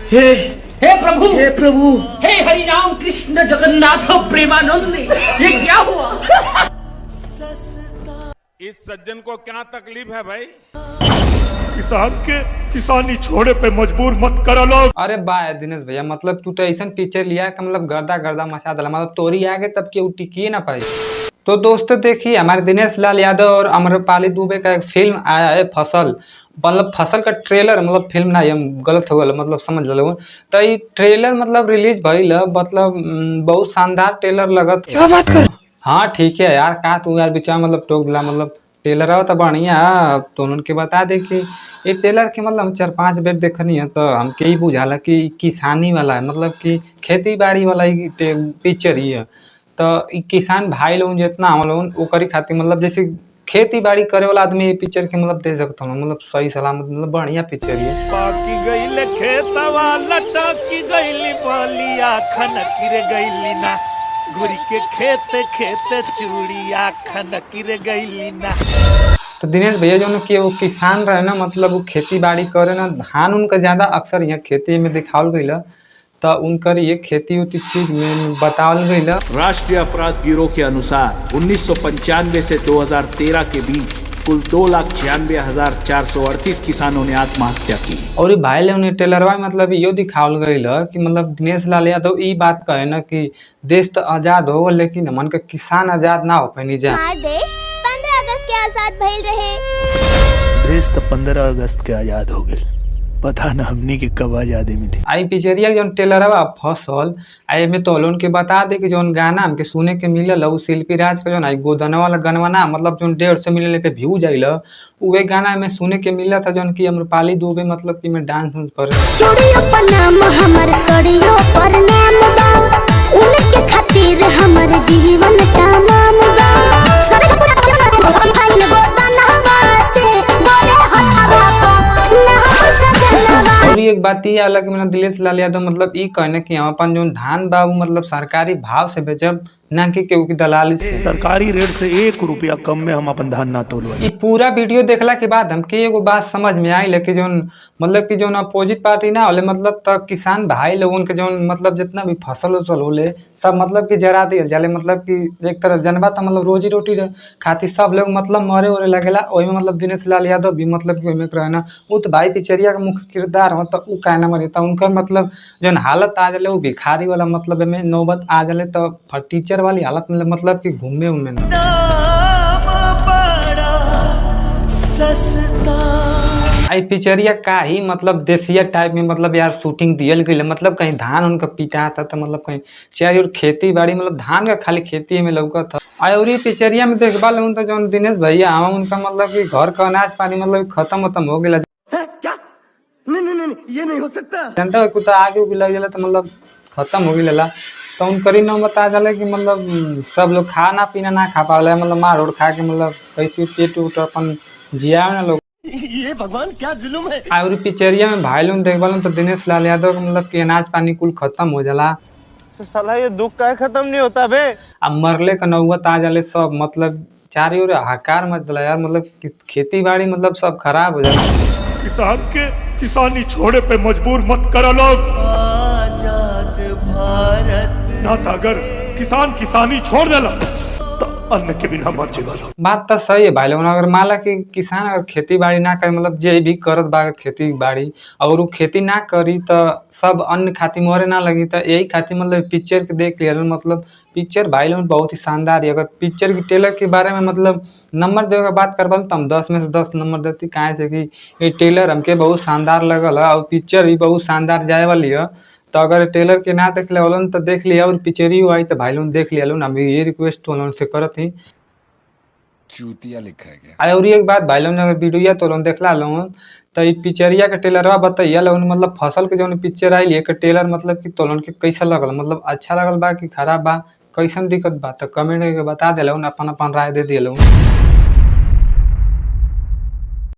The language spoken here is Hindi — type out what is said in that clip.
हे हे प्रभु, हे प्रभु, हे हरि राम कृष्ण जगन्नाथ प्रेमानंद, ये क्या हुआ? इस सज्जन को क्या तकलीफ है भाई? किसान के किसानी छोड़े पे मजबूर मत करो लोग। अरे वाह दिनेश भैया, मतलब तू तो ऐसा पिक्चर लिया कि मतलब गर्दा गर्दा मचा दिला, मतलब तोरी आगे तब के टिकी ना पाई। तो दोस्तों देखिए, हमारे दिनेश लाल यादव और अमरपाली दुबे का एक फिल्म आया है फसल, मतलब फसल का ट्रेलर, मतलब फिल्म ना, हम गलत हो गया, मतलब समझ लो। तो ये ट्रेलर मतलब रिलीज भइल, मतलब बहुत शानदार ट्रेलर लगत। क्या बात कर? हाँ ठीक है यार, का तू यार बिचा मतलब टोक दिला, मतलब टेलर हो तो बढ़िया। तो उनके बता दे कि ये टेलर के मतलब हम 4-5 बेर देखनी है, तो हमके ही बुझाला कि किसानी वाला है, मतलब कि खेती बाड़ी वाला ही पिक्चर ही है। तो ई किसान भाई लोग जितना हम लोग ओकरी खातिर, मतलब जैसे खेती बाड़ी करे वाला आदमी ये पिक्चर के मतलब दे सकता हूँ, मतलब सही सलामत, मतलब बढ़िया पिक्चर ही है। बाकी गईले खेतवा लटकी गईली बलिया खनकिर गईली ना, घुरी के खेत खेत चूड़िया खनकिर गईली ना। तो दिनेश भैया जो कि वो किसान रहे ना, मतलब वो खेती बाड़ी करे ना, धान उनका ज्यादा अक्सर यहाँ खेती में दिखावल गई, तो उनकर ये खेती उती चीज में बतावल गई। राष्ट्रीय अपराध ब्यूरो के अनुसार 1995 से 2013 के बीच कुल 2,96,438 किसानों ने आत्महत्या की। और ये भाई ने टेलरवा मतलब यो दिखावल गई कि मतलब दिनेश लाल यादव ये बात कहे ना कि देश तो आजाद हो लेकिन मन के किसान आजाद ना हो पानी जा। हमार देश 15 अगस्त के आजाद भइल रहे। देश तो 15 अगस्त के आजाद हो गए, पता न हमनी के कब आजादी मिली। आई पिचरिया जो टेलरवा फसल आई में तो लोन के बता दे कि जोन गाना हमके सुने के मिलल उ शिल्पी राज का जोन आई गोदना वाला गनवाना, मतलब जोन 150 मिलियन पे व्यू जाइल उहे गाना में सुने के मिला था, जोन की अमरपाली दुबे मतलब कि मैं डांस करे। चूड़ियों पर नाम हमर, सड़ियों पर नाम बा, उनके खातिर हमर जीवन तमाम बा। सड़क पूरा भाई ने गोदना से बोले हवा को ना सजना। और एक बात ये अलग मतलब दिनेश लाल यादव मतलब ई कहने कि हम अपन जो धान बा मतलब सरकारी भाव से बेचब, ना कि केहू की दलाली से। सरकारी रेट से 1 रुपया कम में हम अपन धान ना तोलवाई। ये पूरा वीडियो देखला के बाद हमके एगो बात समझ में आई, लेकिन जो मतलब कि जो अपोजिट पार्टी ना होले, मतलब तब किसान भाई लोगन के जो मतलब जितना भी फसल उसल होले सब मतलब कि जरा दियल जाले, मतलब कि एक तरह जनबा तो मतलब रोजी रोटी खातिर सब लोग मतलब मरे उरे लगेला। वही में मतलब दिनेश लाल यादव भी मतलब कि ओहिमे रहना वो तो भाई पिचरिया का मुख्य किरदार हो, तो उ कहना मरी तो उनका मतलब जो हालत आ जाले वो भिखारी वाला, मतलब में नौबत आ जाले तो टीचर वाली हालत में, मतलब कि घूमे उमे ना। आई पिचरिया का ही मतलब देसिया टाइप में मतलब यार शूटिंग दियल गई, मतलब कहीं धान उनका पीटा था, तो मतलब कहीं चाहे और खेती बाड़ी मतलब धान का खाली खेती में लौका था। और ये पिचरिया में देखबा लूँ तो जो दिनेश भैया आवा उनका मतलब कि घर का अनाज पानी मतलब खत्म हो गया। क्या? नहीं, ये नहीं हो सकता। जनता को कुछ आगे भी लग जाला तो मतलब खत्म हो गया। तो उनकरी न बता जाला कि मतलब सब लोग खाना पीना ना खा पावला, मतलब मार उड़ खा के मतलब कैसे पेट उठ अपन जिया ना लोग। ये भगवान क्या जुल्म है। और पिचरिया में भाई लोग देखबा तो दिनेश लाल यादव के मतलब कि अनाज पानी कुल खत्म हो जाला। तो साला ये दुख का खत्म नहीं होता बे। अब मरले का नौबत आ जाले सब, मतलब चारी ओर हाकार मच जाला यार, मतलब खेती बाड़ी मतलब सब खराब हो जाला। किसान के किसानी छोड़े पे मजबूर मत करो लोग। आजाद भारत ना तो अगर किसान किसानी छोड़ देला तो अन्न के बिना मर जाएगा। बात तो सही है भाई लोग, अगर माला कि किसान अगर खेती बाड़ी ना करे, मतलब जे भी करत बा खेती बाड़ी अगर वो खेती ना करी तो सब अन्न खातिर मरे ना लगी। तो यही खातिर मतलब पिक्चर के देख लिया, मतलब पिक्चर भाई लोग बहुत ही शानदार है। अगर पिक्चर की ट्रेलर के बारे में मतलब नंबर देवे के बात करबल तो हम 10 में से 10 नंबर देती, काहे से कि ये ट्रेलर हमके बहुत शानदार लगल है और पिक्चर भी बहुत शानदार जाए वाली है। तो अगर ट्रेलर के ना देख ले तो देख लिया, और पिक्चर आई तो भाई लोग देख लिया। हम ये रिक्वेस्ट से करत ही चूतिया लिखा है क्या? और एक बात भाई लोग अगर वीडियो तो लोग देखला लोग तो ये पिक्चरिया के ट्रेलरवा बताइए लोग, मतलब फसल के जो पिक्चर आई है ट्रेलर मतलब कि तोलन के कैसा लगल, मतलब अच्छा लगल बा कि खराब बा, कैसन दिक्कत बा, तो कमेंट करके बता दे अपन अपन राय दे दिए लोग।